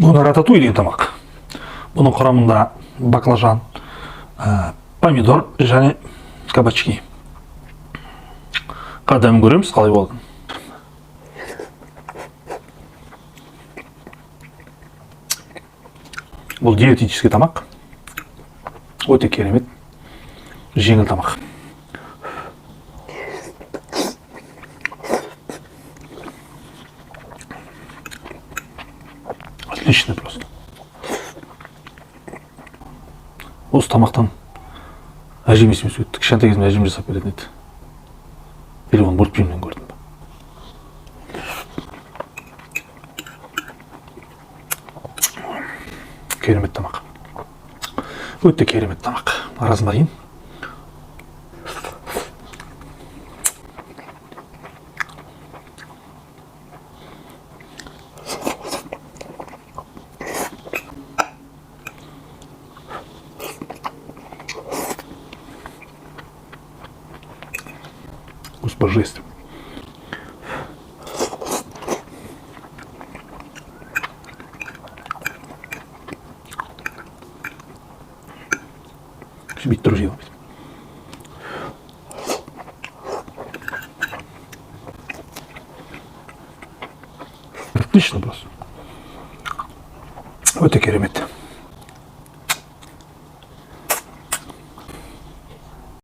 Бұл рататуй деген тамақ. Бұның құрамында баклажан, помидор және кабачки. Қадам көреміз, қалай болды. Бұл диетический тамақ. Өте керемет. Жеңіл тамақ. Отлично просто. Осы тамақтан әжем есіме түсті. Кішкентай кезімде әжем жасап беретін еді. Телефон мультфильмнен көрдім. Керемет тамақ. Өте керемет тамақ. Розмарин. Вкус божественный. Бить друзья. Отлично просто. Вот такие ребята.